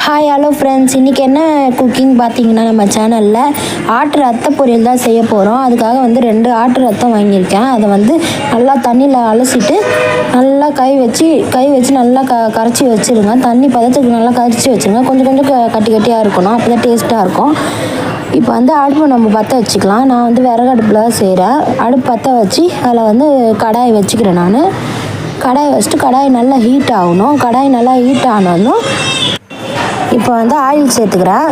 Hi hello friends, இன்றைக்கி என்ன cooking பார்த்தீங்கன்னா நம்ம சேனலில் ஆட்டு ரத்த பொரியல் தான் செய்ய போகிறோம். அதுக்காக வந்து 2 ஆட்டு ரத்தம் வாங்கியிருக்கேன். அதை வந்து நல்லா தண்ணியில் அலசிட்டு நல்லா கை வச்சு நல்லா கரைச்சி வச்சுருங்க. தண்ணி பதத்துக்கு நல்லா கரைச்சி வச்சுருங்க. கொஞ்சம் கட்டி கட்டியாக இருக்கணும், அப்போ தான் டேஸ்ட்டாக இருக்கும். இப்போ வந்து அடுப்பு நம்ம பற்ற வச்சுக்கலாம். நான் வந்து விறகு அடுப்பில் தான் செய்கிறேன். அடுப்பு பற்ற வச்சு அதில் வந்து கடாய் வச்சுக்கிறேன். நான் கடாய் வச்சுட்டு கடாய் நல்லா ஹீட் ஆகணும். கடாய் நல்லா ஹீட் ஆனதும் இப்போ வந்து ஆயில் சேர்த்துக்கிறேன்.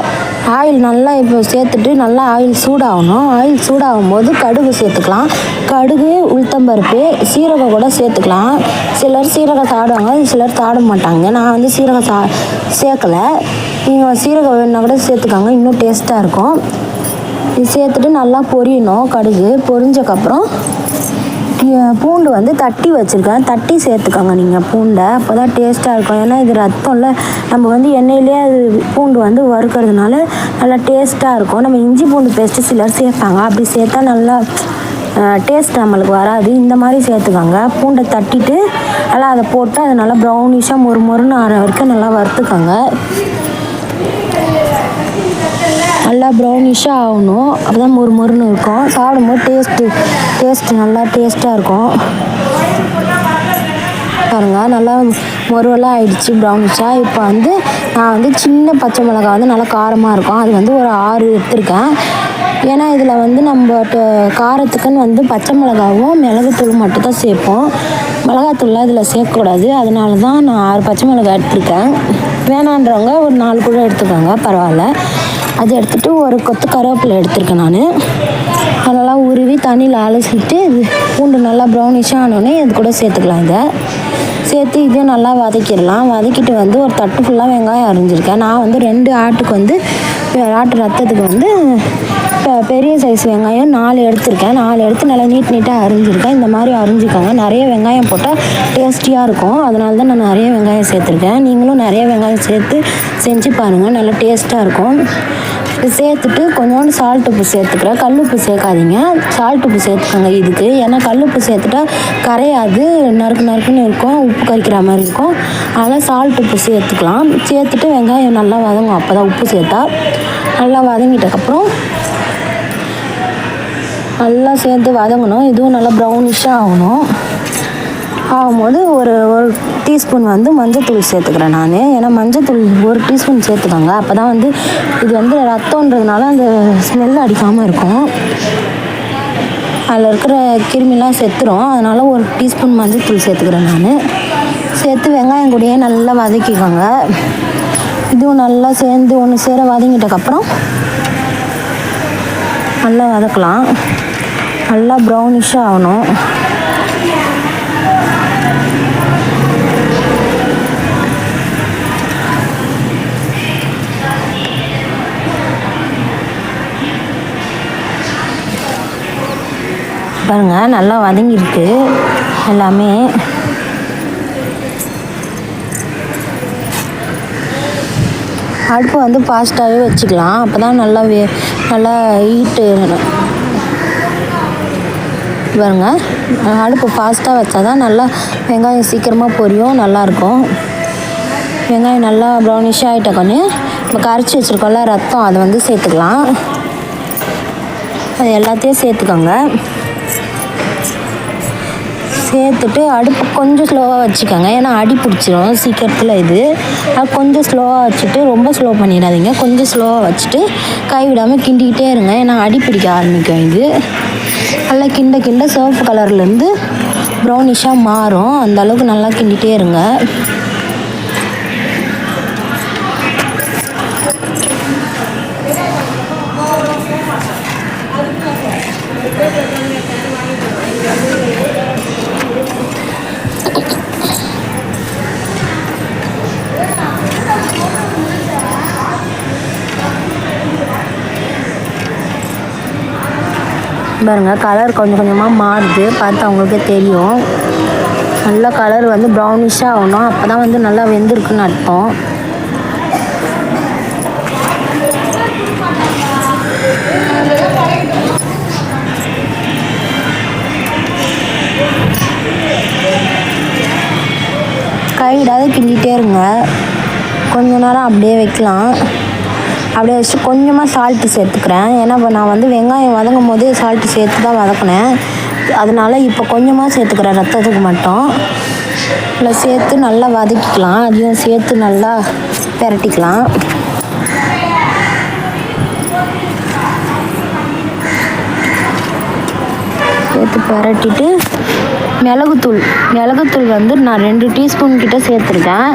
ஆயில் நல்லா இப்போ சேர்த்துட்டு நல்லா ஆயில் சூடாகணும். ஆயில் சூடாகும் போது கடுகு சேர்த்துக்கலாம். கடுகு, உளுத்தம்பருப்பு, சீரகம் கூட சேர்த்துக்கலாம். சிலர் சீரகம் சாப்பிடுவாங்க, சிலர் சாப்பிட மாட்டாங்க. நான் வந்து சீரகம் சேர்க்கலை. நீங்கள் சீரகம் வேணுன்னா கூட சேர்த்துக்காங்க, இன்னும் டேஸ்ட்டாக இருக்கும். இது சேர்த்துட்டு நல்லா பொரியணும். கடுகு பொரிஞ்சக்கப்புறம் பூண்டு வந்து தட்டி வச்சுருக்கேன். தட்டி சேர்த்துக்கோங்க நீங்கள் பூண்டை, அப்போ தான் டேஸ்ட்டாக இருக்கும். ஏன்னா இது ரத்தம்ல, நம்ம வந்து எண்ணெயிலே அது பூண்டு வந்து வறுக்கிறதுனால நல்லா டேஸ்ட்டாக இருக்கும். நம்ம இஞ்சி பூண்டு பேஸ்ட்டு சிலர் சேர்ப்பாங்க, அப்படி சேர்த்தா நல்லா டேஸ்ட் நம்மளுக்கு வராது. இந்த மாதிரி சேர்த்துக்கோங்க. பூண்டை தட்டிட்டு நல்லா அதை போட்டு அதை நல்லா ப்ரௌனிஷாக மொறுன்னு ஆற வரைக்கும் நல்லா வறுத்துக்கோங்க. நல்லா ப்ரௌனிஷாக ஆகணும், அப்போ தான் மொறுன்னு இருக்கும். சாப்பிடும்போது டேஸ்ட்டு நல்லா டேஸ்ட்டாக இருக்கும். பாருங்கள், நல்லா மொறுவெல்லாம் ஆகிடுச்சு ப்ரௌனிஷாக. இப்போ வந்து நான் வந்து சின்ன பச்சை மிளகாய் வந்து நல்லா காரமாக இருக்கும், அது வந்து ஒரு 6 எடுத்திருக்கேன். ஏன்னா இதில் வந்து நம்ம காரத்துக்குன்னு வந்து பச்சை மிளகாவும் மிளகுத்தூள் மட்டும் தான் சேர்ப்போம். மிளகாத்தூள்லாம் இதில் சேர்க்கக்கூடாது. அதனால தான் நான் 6 பச்சை மிளகாய் எடுத்திருக்கேன். வேணான்றவங்க ஒரு 4 கூட எடுத்துக்கோங்க, பரவாயில்ல. அதை எடுத்துகிட்டு ஒரு கொத்து கருவேப்பிலை எடுத்திருக்கேன். நான் அதெல்லாம் உருவி தண்ணியில் அலசிட்டு பூண்டு நல்லா ப்ரௌனிஷாக ஆனோடனே இது கூட சேர்த்துக்கலாம். இதை சேர்த்து இதையும் நல்லா வதக்கிடலாம். வதக்கிட்டு வந்து ஒரு தட்டு ஃபுல்லாக வெங்காயம் அரிஞ்சிருக்கேன். நான் வந்து 2 ஆட்டுக்கு வந்து ஆட்டு ரத்தத்துக்கு வந்து பெரிய சைஸ் வெங்காயம் 4 எடுத்திருக்கேன். 4 எடுத்து நல்லா நீட்டாக அரிஞ்சிருக்கேன். இந்த மாதிரி அரிஞ்சிக்கோங்க. நிறைய வெங்காயம் போட்டால் டேஸ்டியாக இருக்கும், அதனால தான் நான் நிறைய வெங்காயம் சேர்த்துருக்கேன். நீங்களும் நிறைய வெங்காயம் சேர்த்து செஞ்சு பாருங்கள், நல்லா டேஸ்ட்டாக இருக்கும். சேர்த்துட்டு கொஞ்சோண்டு சால்ட் உப்பு சேர்த்துக்கிறேன். கல் உப்பு சேர்க்காதீங்க, சால்ட் உப்பு சேர்த்துக்கோங்க இதுக்கு. ஏன்னா கல் உப்பு சேர்த்துட்டா கரையாது, நறுக்குன்னு இருக்கும், உப்பு கறிக்கிற மாதிரி இருக்கும். அதனால் சால்ட் உப்பு சேர்த்துக்கலாம். சேர்த்துட்டு வெங்காயம் நல்லா வதங்கும், அப்போ தான் உப்பு சேர்த்தா. நல்லா வதங்கிட்டக்கப்புறம் நல்லா சேர்த்து வதங்கணும். இதுவும் நல்லா ப்ரௌனிஷாக ஆகும்போது ஒரு டீஸ்பூன் வந்து மஞ்சத்தூள் சேர்த்துக்கிறேன் நான். ஏன்னா மஞ்சத்தூள் 1 டீஸ்பூன் சேர்த்துக்கோங்க, அப்போ தான் வந்து இது வந்து ரத்தம்ன்றதுனால அந்த ஸ்மெல் அடிக்காமல் இருக்கும். அதில் இருக்கிற கிருமிலாம் செத்துரும். அதனால் 1 டீஸ்பூன் மஞ்சத்தூள் சேர்த்துக்கிறேன் நான். சேர்த்து வெங்காயம் கூடயே நல்லா வதக்கிக்கோங்க. இதுவும் நல்லா சேர்ந்து ஒன்று சேர வதங்கிட்டக்கப்புறம் நல்லா வதக்கலாம். நல்லா ப்ரௌனிஷாக ஆகணும். பாருங்கள், நல்லா வதங்கிருக்கு எல்லாமே. அடுப்பு வந்து ஃபாஸ்ட்டாகவே வச்சுக்கலாம், அப்போ தான் நல்லா ஹீட்டு. பாருங்க, அடுப்பு ஃபாஸ்ட்டாக வச்சா தான் நல்லா வெங்காயம் சீக்கிரமாக பொரியும், நல்லாயிருக்கும். வெங்காயம் நல்லா ப்ரௌனிஷாக ஆகிட்டக்கொன்னே நம்ம கரைச்சி வச்சுருக்கோம்ல ரத்தம், அதை வந்து சேர்த்துக்கலாம். அது எல்லாத்தையும் சேர்த்துக்கோங்க. சேர்த்துட்டு அடுப்பு கொஞ்சம் ஸ்லோவாக வச்சுக்கோங்க, ஏன்னா அடி பிடிச்சிரும் சீக்கிரத்தில். இது அது கொஞ்சம் ஸ்லோவாக வச்சுட்டு, ரொம்ப ஸ்லோ பண்ணிடாதீங்க, கொஞ்சம் ஸ்லோவாக வச்சுட்டு கை விடாமல் கிண்டிக்கிட்டே இருங்க, ஏன்னா அடி பிடிக்க ஆரம்பிக்கும். இது நல்லா கிண்ட சிவப்பு கலர்லேருந்து ப்ரௌனிஷாக மாறும், அந்த அளவுக்கு நல்லா கிண்டிகிட்டே இருங்க. பாருங்கள், கலர் கொஞ்சமாக மாறுது, பார்த்தா அவங்களுக்கே தெரியும். நல்லா கலர் வந்து ப்ரௌனிஷாக ஆகணும், அப்போ தான் வந்து நல்லா வெந்திருக்குன்னு அர்த்தம். கைவிடாத கிண்டிகிட்டே இருங்க. கொஞ்ச நேரம் அப்படியே வைக்கலாம். அப்படியே வச்சு கொஞ்சமாக சால்ட்டு சேர்த்துக்கிறேன். ஏன்னா இப்போ நான் வந்து வெங்காயம் வதங்கும் போதே சால்ட்டு சேர்த்து தான் வதக்கினேன். அதனால் இப்போ கொஞ்சமாக சேர்த்துக்கிறேன், ரத்தத்துக்கு மட்டும். இல்லை சேர்த்து நல்லா வதக்கிக்கலாம். அதையும் சேர்த்து நல்லா பிரட்டிக்கலாம். சேர்த்து பிரட்டிட்டு மிளகுத்தூள் வந்து நான் 2 டீஸ்பூன் கிட்ட சேர்த்துருக்கேன்.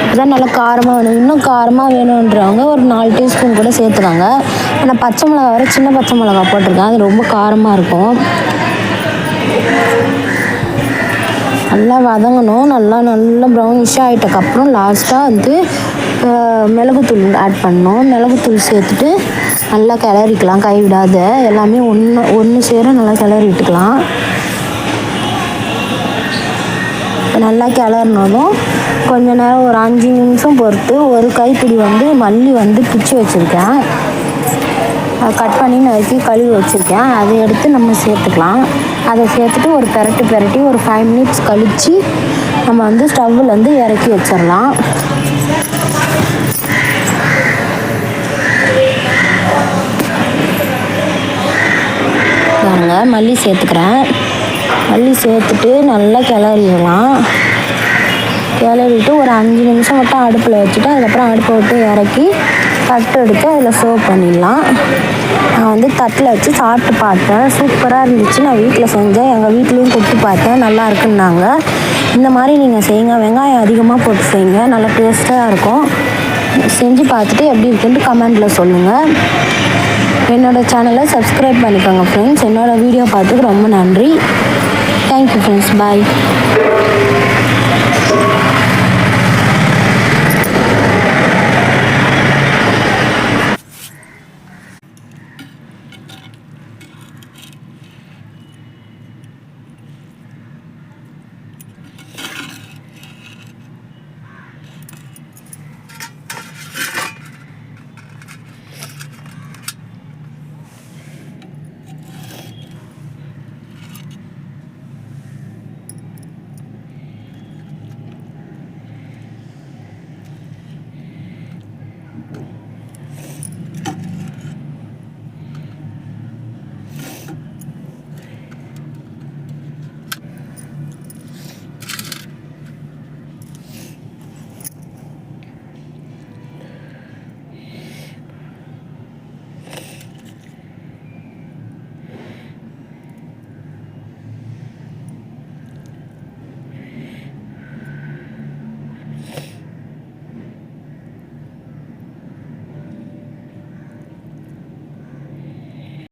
அதுதான் நல்லா காரமாக வேணும். இன்னும் காரமாக வேணுன்றவங்க ஒரு 4 டீஸ்பூன் கூட சேர்த்துக்காங்க. ஆனால் பச்சை மிளகா வர சின்ன பச்சை மிளகா போட்டிருக்கேன், அது ரொம்ப காரமாக இருக்கும். நல்லா வதங்கணும். நல்லா ப்ரௌனிஷாக ஆகிட்டக்கப்புறம் லாஸ்ட்டாக வந்து மிளகுத்தூள் ஆட் பண்ணணும். மிளகுத்தூள் சேர்த்துட்டு நல்லா கிளறிக்கலாம், கைவிடாத. எல்லாமே ஒன்று சேர நல்லா கிளறி விட்டுக்கலாம். நல்லா கிளறினதும் கொஞ்ச நேரம் ஒரு 5 நிமிஷம் பொறுத்து ஒரு கைப்பிடி வந்து மல்லி வந்து பிச்சு வச்சுருக்கேன், கட் பண்ணி நறுக்கி கழுவி வச்சுருக்கேன். அதை எடுத்து நம்ம சேர்த்துக்கலாம். அதை சேர்த்துட்டு ஒரு பிரட்டி ஒரு 5 மினிட்ஸ் கழித்து நம்ம வந்து ஸ்டவ்வில் வந்து இறக்கி வச்சிடலாம். பாருங்க, மல்லி சேர்த்துக்கிறேன். மல்லி சேர்த்துட்டு நல்லா கிளறிடலாம். கிளறிட்டு ஒரு 5 நிமிஷம் மட்டும் அடுப்பில் வச்சுட்டு அதுக்கப்புறம் அடுப்பை விட்டு இறக்கி தட்டு எடுத்து அதில் சர்வ் பண்ணிடலாம். நான் வந்து தட்டில் வச்சு சாப்பிட்டு பார்த்தேன், சூப்பராக இருந்துச்சு. நான் வீட்டில் செஞ்சேன், எங்கள் வீட்லேயும் கொடுத்து பார்த்தேன், நல்லா இருக்குன்னாங்க. இந்த மாதிரி நீங்கள் செய்யுங்க, வெங்காயம் அதிகமாக போட்டு செய்யுங்க, நல்லா டேஸ்ட்டாக இருக்கும். செஞ்சு பார்த்துட்டு எப்படி இருக்குன்ட்டு கமெண்டில் சொல்லுங்கள். என்னோடய சேனலை சப்ஸ்கிரைப் பண்ணிக்கோங்க ஃப்ரெண்ட்ஸ். என்னோடய வீடியோ பார்த்துக்கு ரொம்ப நன்றி. Thank you friends. பாய்.